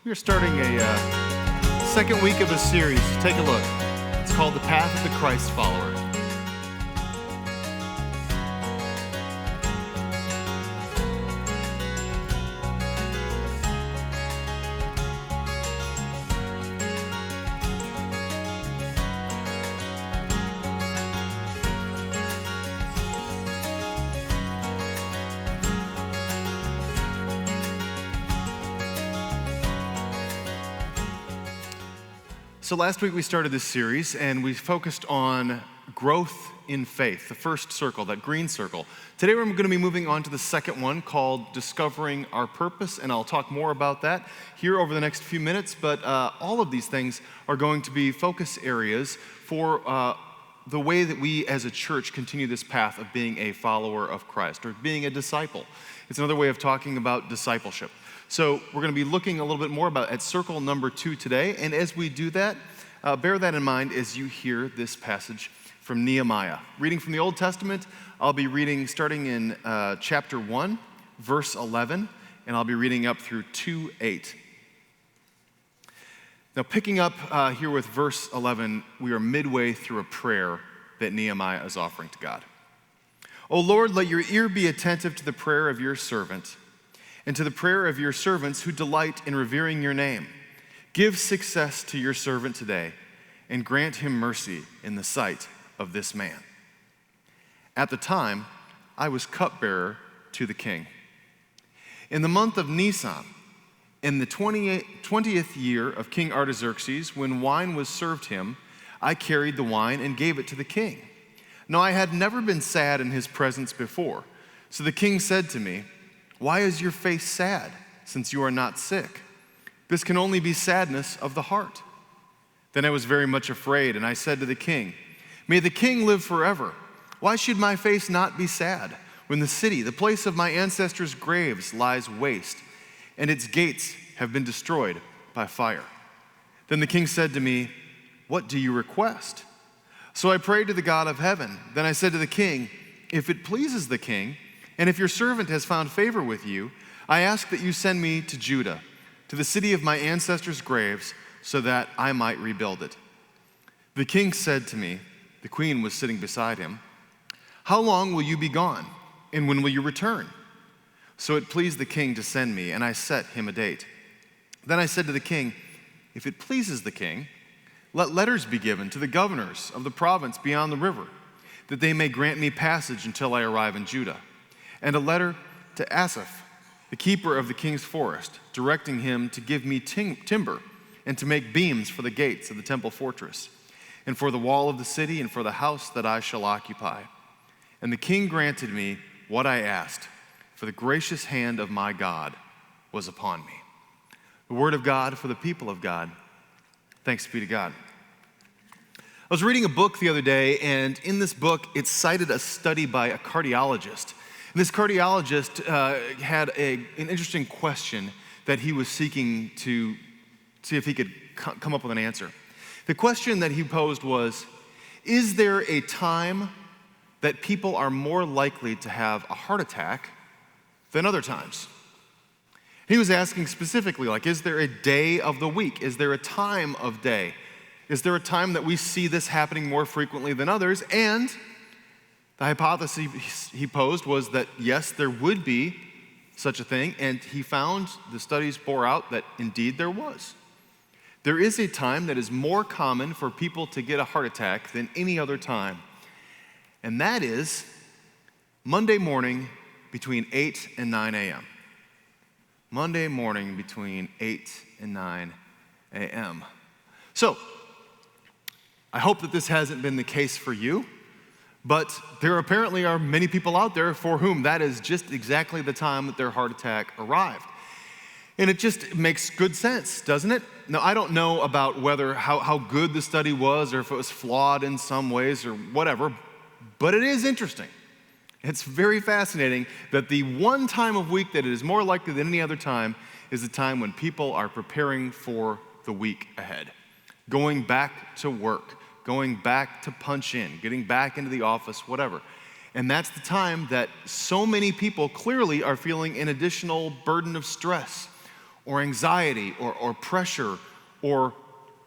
We are starting a second week of a series. Take a look. It's called The Path of the Christ Follower. So last week we started this series and we focused on growth in faith, the first circle, that green circle. Today we're going to be moving on to the second one called Discovering Our Purpose, and I'll talk more about that here over the next few minutes, but all of these things are going to be focus areas for the way that we as a church continue this path of being a follower of Christ or being a disciple. It's another way of talking about discipleship. So we're going to be looking a little bit more at circle number 2 today. And as we do that, bear that in mind as you hear this passage from Nehemiah. Reading from the Old Testament, I'll be reading starting in chapter 1, verse 11, and I'll be reading up through 2:8. Now picking up here with verse 11, we are midway through a prayer that Nehemiah is offering to God. O Lord, let your ear be attentive to the prayer of your servant, and to the prayer of your servants who delight in revering your name. Give success to your servant today, and grant him mercy in the sight of this man. At the time, I was cupbearer to the king. In the month of Nisan, in the 20th year of King Artaxerxes, when wine was served him, I carried the wine and gave it to the king. Now I had never been sad in his presence before, so the king said to me, "Why is your face sad, since you are not sick? This can only be sadness of the heart." Then I was very much afraid, and I said to the king, "May the king live forever. Why should my face not be sad, when the city, the place of my ancestors' graves, lies waste, and its gates have been destroyed by fire?" Then the king said to me, "What do you request?" So I prayed to the God of heaven. Then I said to the king, "If it pleases the king, and if your servant has found favor with you, I ask that you send me to Judah, to the city of my ancestors' graves, so that I might rebuild it." The king said to me, the queen was sitting beside him, "How long will you be gone, and when will you return?" So it pleased the king to send me, and I set him a date. Then I said to the king, "If it pleases the king, let letters be given to the governors of the province beyond the river, that they may grant me passage until I arrive in Judah. And a letter to Asaph, the keeper of the king's forest, directing him to give me timber and to make beams for the gates of the temple fortress, and for the wall of the city, and for the house that I shall occupy." And the king granted me what I asked, for the gracious hand of my God was upon me. The word of God for the people of God. Thanks be to God. I was reading a book the other day, and in this book, it cited a study by a cardiologist. This cardiologist had an interesting question that he was seeking to see if he could come up with an answer. The question that he posed was, is there a time that people are more likely to have a heart attack than other times? He was asking specifically, is there a day of the week? Is there a time of day? Is there a time that we see this happening more frequently than others? And the hypothesis he posed was that, yes, there would be such a thing, and he found the studies bore out that indeed there was. There is a time that is more common for people to get a heart attack than any other time, and that is Monday morning between 8 and 9 a.m. Monday morning between 8 and 9 a.m. So, I hope that this hasn't been the case for you. But there apparently are many people out there for whom that is just exactly the time that their heart attack arrived. And it just makes good sense, doesn't it? Now, I don't know about how good the study was or if it was flawed in some ways or whatever, but it is interesting. It's very fascinating that the one time of week that it is more likely than any other time is the time when people are preparing for the week ahead, going back to work, going back to punch in, getting back into the office, whatever. And that's the time that so many people clearly are feeling an additional burden of stress or anxiety or pressure or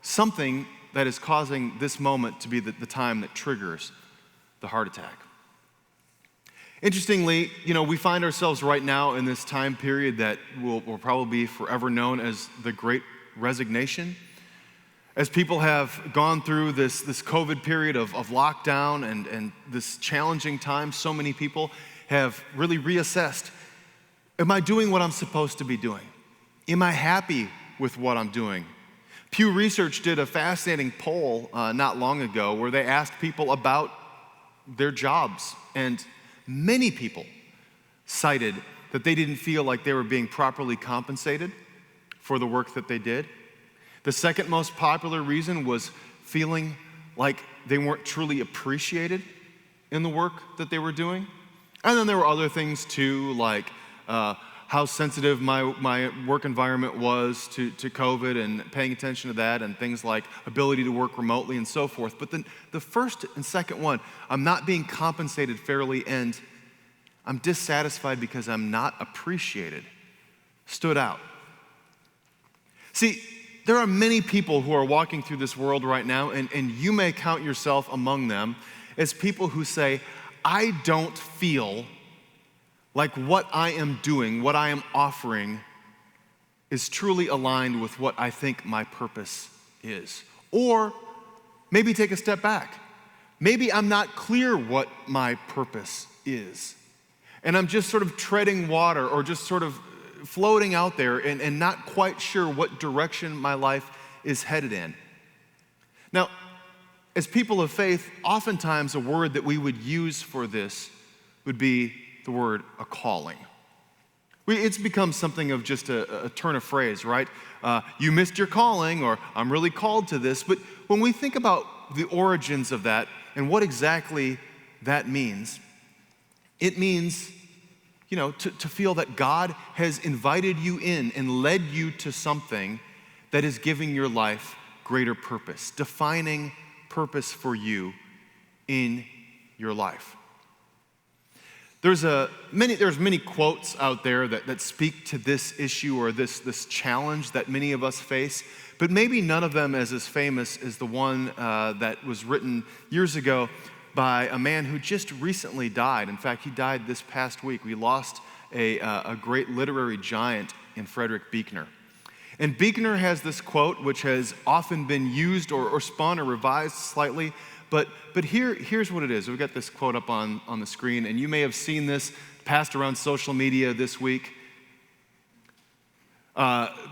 something that is causing this moment to be the time that triggers the heart attack. Interestingly, we find ourselves right now in this time period that will probably be forever known as the Great Resignation. As people have gone through this COVID period of lockdown and this challenging time, so many people have really reassessed, am I doing what I'm supposed to be doing? Am I happy with what I'm doing? Pew Research did a fascinating poll not long ago where they asked people about their jobs, and many people cited that they didn't feel like they were being properly compensated for the work that they did. The second most popular reason was feeling like they weren't truly appreciated in the work that they were doing. And then there were other things too, like how sensitive my work environment was to COVID and paying attention to that, and things like ability to work remotely and so forth. But then the first and second one, I'm not being compensated fairly and I'm dissatisfied because I'm not appreciated, stood out. See, there are many people who are walking through this world right now, and you may count yourself among them, as people who say, I don't feel like what I am doing, what I am offering, is truly aligned with what I think my purpose is. Or maybe take a step back. Maybe I'm not clear what my purpose is, and I'm just sort of treading water or just sort of floating out there and not quite sure what direction my life is headed in. Now, as people of faith, oftentimes a word that we would use for this would be the word a calling. It's become something of just a turn of phrase, right? You missed your calling, or I'm really called to this. But when we think about the origins of that and what exactly that means, it means, to feel that God has invited you in and led you to something that is giving your life greater purpose, defining purpose for you in your life. There's many quotes out there that speak to this issue or this challenge that many of us face, but maybe none of them is as famous as the one that was written years ago by a man who just recently died. In fact, he died this past week. We lost a great literary giant in Frederick Buechner. And Buechner has this quote, which has often been used or spun or revised slightly, but here's what it is. We've got this quote up on the screen, and you may have seen this passed around social media this week,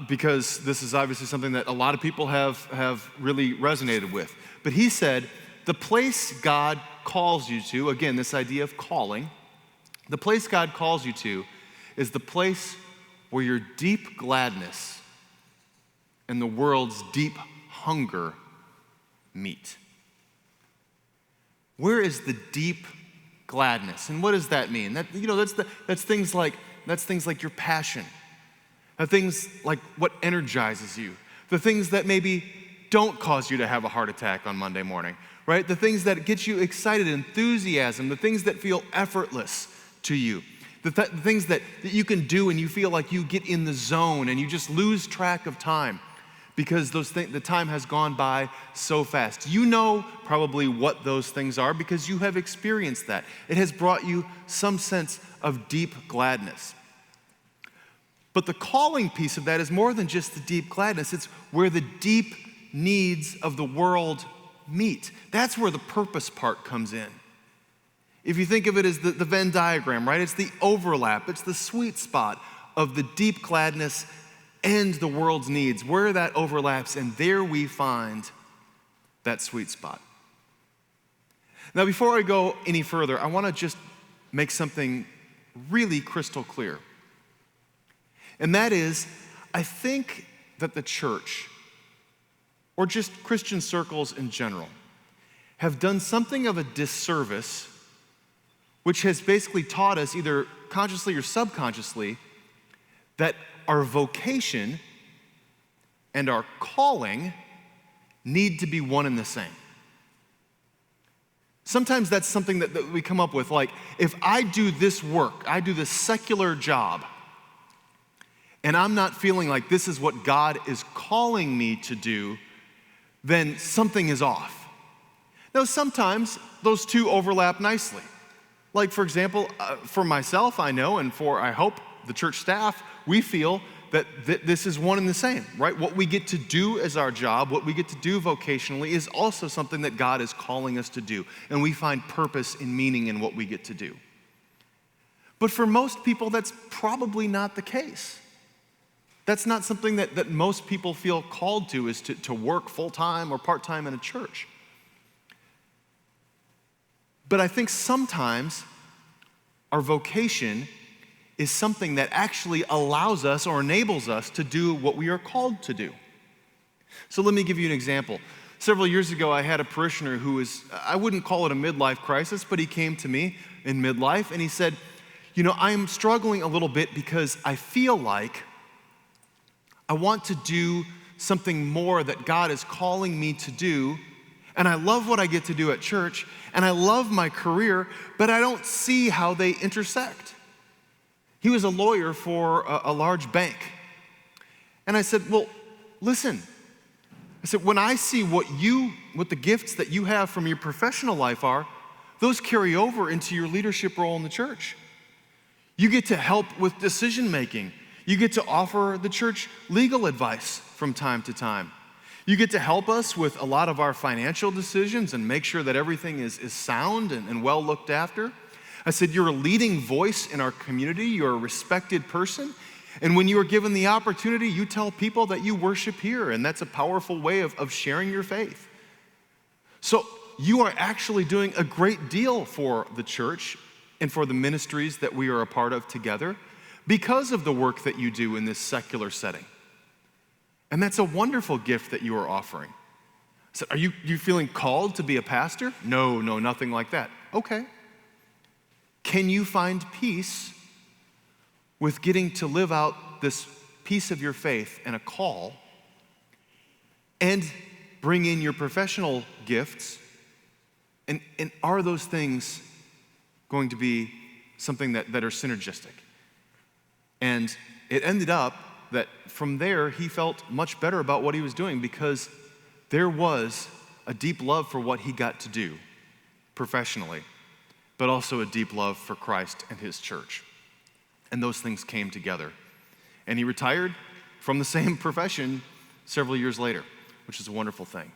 because this is obviously something that a lot of people have really resonated with. But he said, the place God calls you to, again, this idea of calling, the place God calls you to is the place where your deep gladness and the world's deep hunger meet. Where is the deep gladness? And what does that mean? That's things like your passion. Things like what energizes you. The things that maybe don't cause you to have a heart attack on Monday morning, right? The things that get you excited, enthusiasm, the things that feel effortless to you, the things that you can do and you feel like you get in the zone and you just lose track of time because the time has gone by so fast. You know probably what those things are because you have experienced that. It has brought you some sense of deep gladness. But the calling piece of that is more than just the deep gladness. It's where the deep needs of the world meet. That's where the purpose part comes in. If you think of it as the Venn diagram, right? It's the overlap, it's the sweet spot of the deep gladness and the world's needs, where that overlaps, and there we find that sweet spot. Now, before I go any further, I want to just make something really crystal clear. And that is, I think that the church, or just Christian circles in general, have done something of a disservice, which has basically taught us, either consciously or subconsciously, that our vocation and our calling need to be one and the same. Sometimes that's something that we come up with, like, if I do this work, I do this secular job, and I'm not feeling like this is what God is calling me to do, then something is off. Now, sometimes those two overlap nicely. Like, for example, for myself, I know, and for, I hope, the church staff, we feel that this is one and the same, right? What we get to do as our job, what we get to do vocationally is also something that God is calling us to do, and we find purpose and meaning in what we get to do. But for most people, that's probably not the case. That's not something that most people feel called to, is to work full-time or part-time in a church. But I think sometimes our vocation is something that actually allows us or enables us to do what we are called to do. So let me give you an example. Several years ago, I had a parishioner who was, I wouldn't call it a midlife crisis, but he came to me in midlife and he said, I'm struggling a little bit because I feel like I want to do something more that God is calling me to do, and I love what I get to do at church, and I love my career, but I don't see how they intersect. He was a lawyer for a large bank. And I said, well, listen. I said, when I see what the gifts that you have from your professional life are, those carry over into your leadership role in the church. You get to help with decision making. You get to offer the church legal advice from time to time. You get to help us with a lot of our financial decisions and make sure that everything is sound and well looked after. I said, you're a leading voice in our community. You're a respected person. And when you are given the opportunity, you tell people that you worship here, and that's a powerful way of sharing your faith. So you are actually doing a great deal for the church and for the ministries that we are a part of together because of the work that you do in this secular setting. And that's a wonderful gift that you are offering. So are you feeling called to be a pastor? No, nothing like that. Okay. Can you find peace with getting to live out this piece of your faith and a call and bring in your professional gifts? And are those things going to be something that are synergistic? And it ended up that from there, he felt much better about what he was doing because there was a deep love for what he got to do professionally, but also a deep love for Christ and his church. And those things came together. And he retired from the same profession several years later, which is a wonderful thing.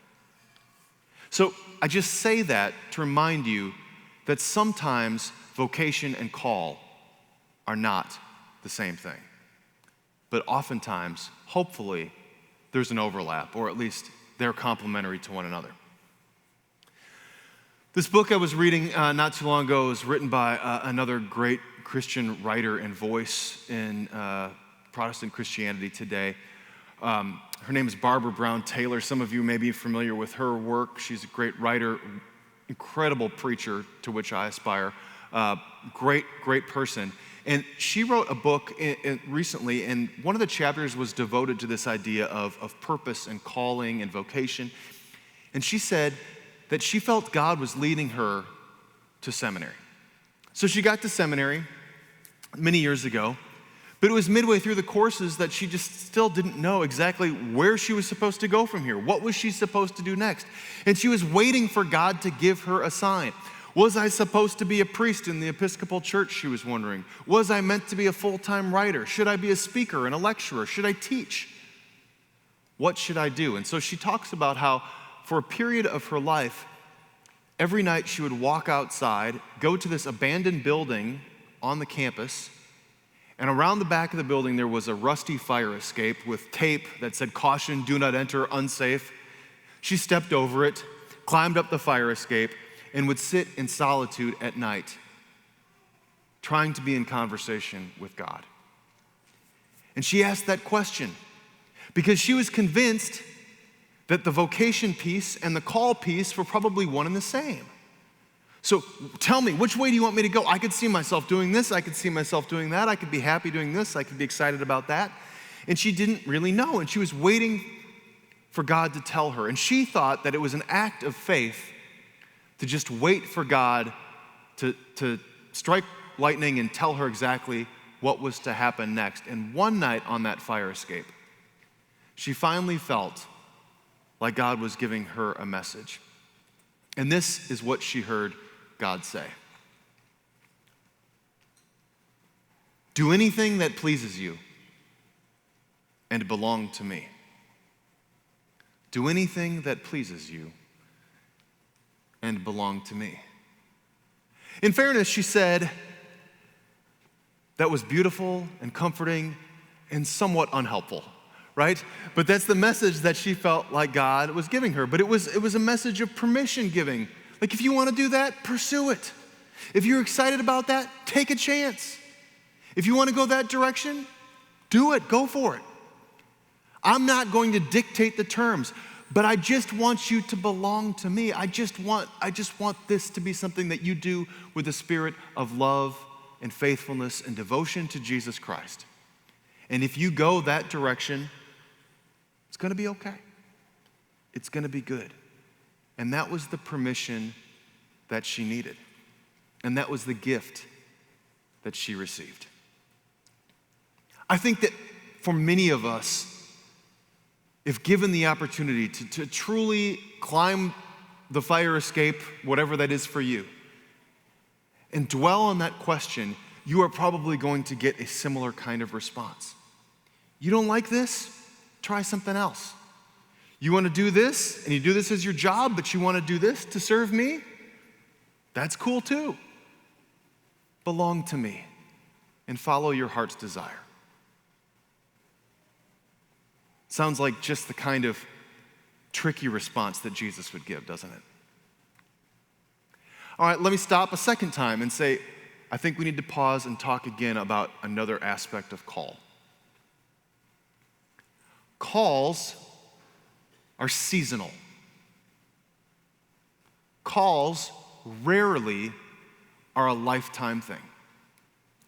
So I just say that to remind you that sometimes vocation and call are not the same thing. But oftentimes, hopefully, there's an overlap, or at least they're complementary to one another. This book I was reading not too long ago was written by another great Christian writer and voice in Protestant Christianity today. Her name is Barbara Brown Taylor. Some of you may be familiar with her work. She's a great writer, incredible preacher to which I aspire, great person. And she wrote a book recently, and one of the chapters was devoted to this idea of purpose and calling and vocation. And she said that she felt God was leading her to seminary. So she got to seminary many years ago, but it was midway through the courses that she just still didn't know exactly where she was supposed to go from here. What was she supposed to do next? And she was waiting for God to give her a sign. Was I supposed to be a priest in the Episcopal Church, she was wondering. Was I meant to be a full-time writer? Should I be a speaker and a lecturer? Should I teach? What should I do? And so she talks about how for a period of her life, every night she would walk outside, go to this abandoned building on the campus, and around the back of the building there was a rusty fire escape with tape that said, "Caution, do not enter, unsafe." She stepped over it, climbed up the fire escape, and would sit in solitude at night, trying to be in conversation with God. And she asked that question because she was convinced that the vocation piece and the call piece were probably one and the same. So tell me, which way do you want me to go? I could see myself doing this, I could see myself doing that, I could be happy doing this, I could be excited about that. And she didn't really know, and she was waiting for God to tell her. And she thought that it was an act of faith to just wait for God to strike lightning and tell her exactly what was to happen next. And one night on that fire escape, she finally felt like God was giving her a message. And this is what she heard God say. Do anything that pleases you and belong to me. Do anything that pleases you and belong to me. In fairness, she said, that was beautiful and comforting and somewhat unhelpful, right? But that's the message that she felt like God was giving her. But it was a message of permission giving. Like, if you want to do that, pursue it. If you're excited about that, take a chance. If you want to go that direction, do it, go for it. I'm not going to dictate the terms, but I just want you to belong to me. I just want this to be something that you do with a spirit of love and faithfulness and devotion to Jesus Christ. And if you go that direction, it's going to be okay. It's going to be good. And that was the permission that she needed. And that was the gift that she received. I think that for many of us, if given the opportunity to truly climb the fire escape, whatever that is for you, and dwell on that question, you are probably going to get a similar kind of response. You don't like this? Try something else. You want to do this, and you do this as your job, but you want to do this to serve me? That's cool too. Belong to me and follow your heart's desire. Sounds like just the kind of tricky response that Jesus would give, doesn't it? All right, let me stop a second time and say, I think we need to pause and talk again about another aspect of call. Calls are seasonal. Calls rarely are a lifetime thing.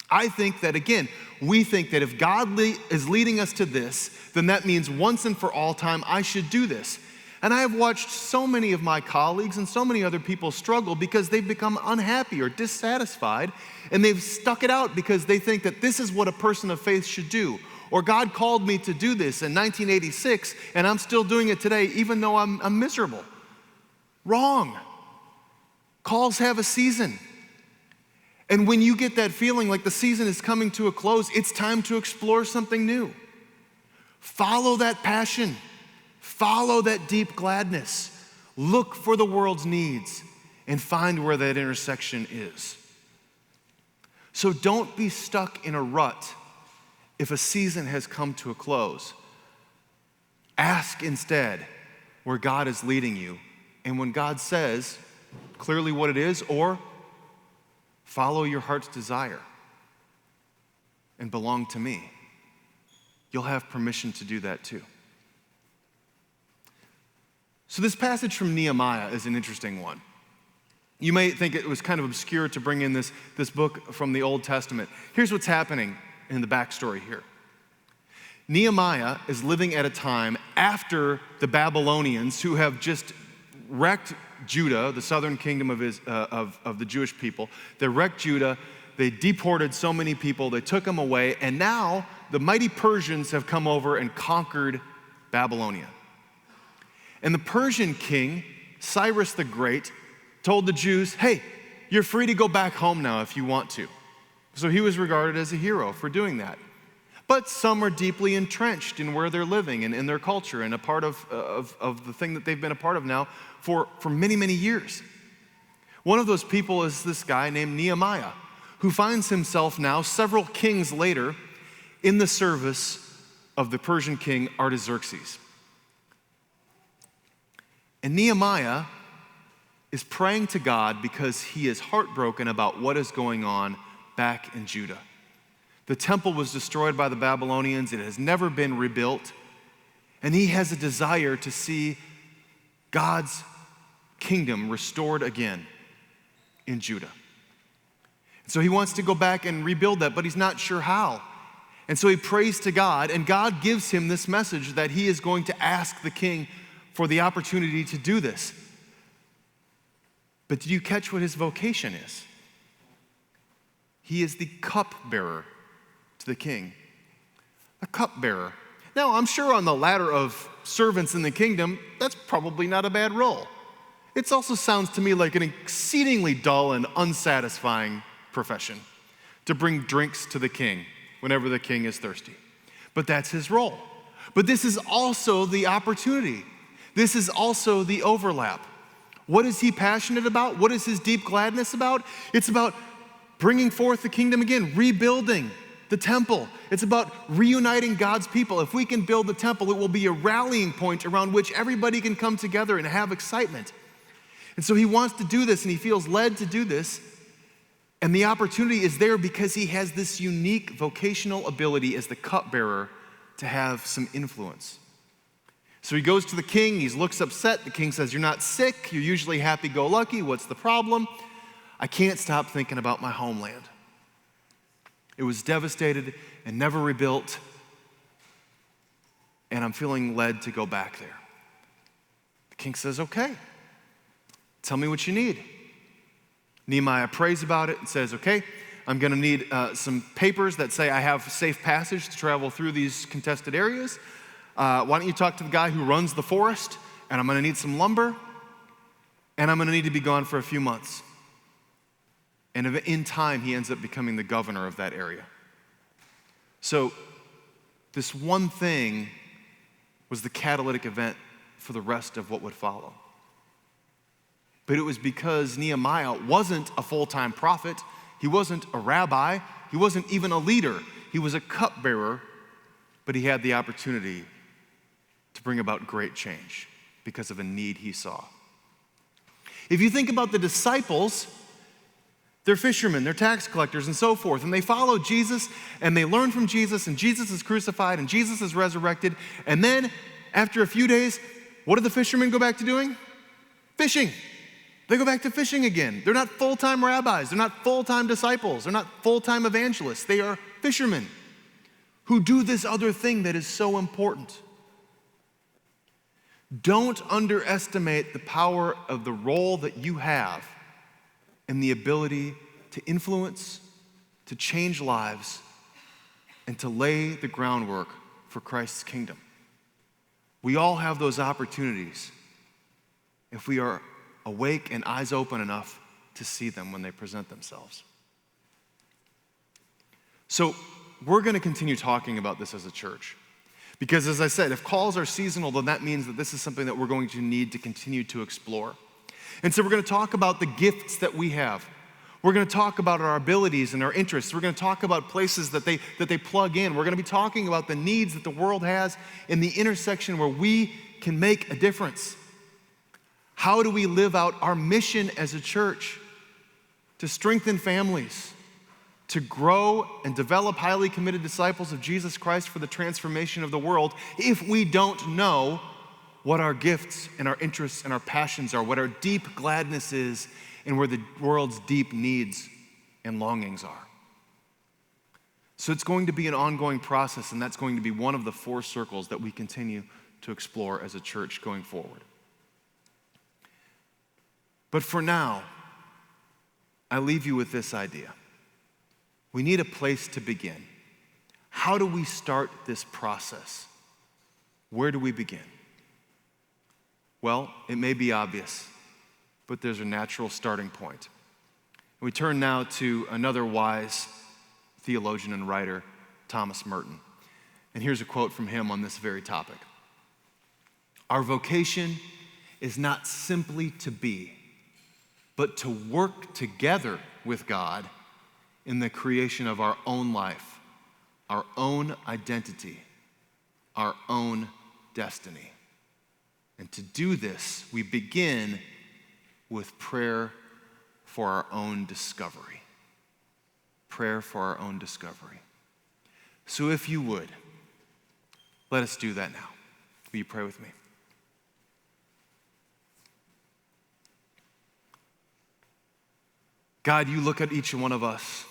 I think that, again, we think that if God is leading us to this, then that means once and for all time, I should do this. And I have watched so many of my colleagues and so many other people struggle because they've become unhappy or dissatisfied, and they've stuck it out because they think that this is what a person of faith should do. Or God called me to do this in 1986, and I'm still doing it today, even though I'm miserable. Wrong. Calls have a season. And when you get that feeling like the season is coming to a close, it's time to explore something new. Follow that passion. Follow that deep gladness. Look for the world's needs and find where that intersection is. So don't be stuck in a rut if a season has come to a close. Ask instead where God is leading you. And when God says clearly what it is, or follow your heart's desire and belong to me, you'll have permission to do that too. So this passage from Nehemiah is an interesting one. You may think it was kind of obscure to bring in this book from the Old Testament. Here's what's happening in the backstory here. Nehemiah is living at a time after the Babylonians, who have just wrecked Judah, the southern kingdom of the Jewish people. They wrecked Judah. They deported so many people. They took them away. And now the mighty Persians have come over and conquered Babylonia. And the Persian king, Cyrus the Great, told the Jews, hey, you're free to go back home now if you want to. So he was regarded as a hero for doing that. But some are deeply entrenched in where they're living and in their culture and a part of the thing that they've been a part of now for many, many years. One of those people is this guy named Nehemiah, who finds himself now, several kings later, in the service of the Persian king Artaxerxes. And Nehemiah is praying to God because he is heartbroken about what is going on back in Judah. The temple was destroyed by the Babylonians. It has never been rebuilt. And he has a desire to see God's kingdom restored again in Judah. So he wants to go back and rebuild that, but he's not sure how. And so he prays to God, and God gives him this message that he is going to ask the king for the opportunity to do this. But did you catch what his vocation is? He is the cupbearer to the king. A cupbearer. Now, I'm sure on the ladder of servants in the kingdom, that's probably not a bad role. It also sounds to me like an exceedingly dull and unsatisfying profession, to bring drinks to the king whenever the king is thirsty. But that's his role. But this is also the opportunity. This is also the overlap. What is he passionate about? What is his deep gladness about? It's about bringing forth the kingdom again, rebuilding the temple. It's about reuniting God's people. If we can build the temple, it will be a rallying point around which everybody can come together and have excitement. And so he wants to do this, and he feels led to do this. And the opportunity is there because he has this unique vocational ability as the cupbearer to have some influence. So he goes to the king, he looks upset. The king says, "You're not sick, you're usually happy-go-lucky, what's the problem?" "I can't stop thinking about my homeland. It was devastated and never rebuilt, and I'm feeling led to go back there." The king says, "Okay, tell me what you need." Nehemiah prays about it and says, "Okay, I'm going to need some papers that say I have safe passage to travel through these contested areas. Why don't you talk to the guy who runs the forest, and I'm going to need some lumber, and I'm going to need to be gone for a few months." And in time, he ends up becoming the governor of that area. So this one thing was the catalytic event for the rest of what would follow. But it was because Nehemiah wasn't a full-time prophet. He wasn't a rabbi. He wasn't even a leader. He was a cupbearer, but he had the opportunity to bring about great change because of a need he saw. If you think about the disciples, they're fishermen, they're tax collectors, and so forth, and they follow Jesus, and they learn from Jesus, and Jesus is crucified, and Jesus is resurrected, and then after a few days, what do the fishermen go back to doing? Fishing. They go back to fishing again. They're not full-time rabbis. They're not full-time disciples. They're not full-time evangelists. They are fishermen who do this other thing that is so important. Don't underestimate the power of the role that you have and the ability to influence, to change lives, and to lay the groundwork for Christ's kingdom. We all have those opportunities if we are awake and eyes open enough to see them when they present themselves. So we're going to continue talking about this as a church. Because as I said, if calls are seasonal, then that means that this is something that we're going to need to continue to explore. And so we're going to talk about the gifts that we have. We're going to talk about our abilities and our interests. We're going to talk about places that they plug in. We're going to be talking about the needs that the world has in the intersection where we can make a difference. How do we live out our mission as a church to strengthen families, to grow and develop highly committed disciples of Jesus Christ for the transformation of the world if we don't know what our gifts and our interests and our passions are, what our deep gladness is, and where the world's deep needs and longings are? So it's going to be an ongoing process, and that's going to be one of the 4 circles that we continue to explore as a church going forward. But for now, I leave you with this idea. We need a place to begin. How do we start this process? Where do we begin? Well, it may be obvious, but there's a natural starting point. We turn now to another wise theologian and writer, Thomas Merton. And here's a quote from him on this very topic. "Our vocation is not simply to be, but to work together with God in the creation of our own life, our own identity, our own destiny. And to do this, we begin with prayer for our own discovery." Prayer for our own discovery. So if you would, let us do that now. Will you pray with me? God, you look at each one of us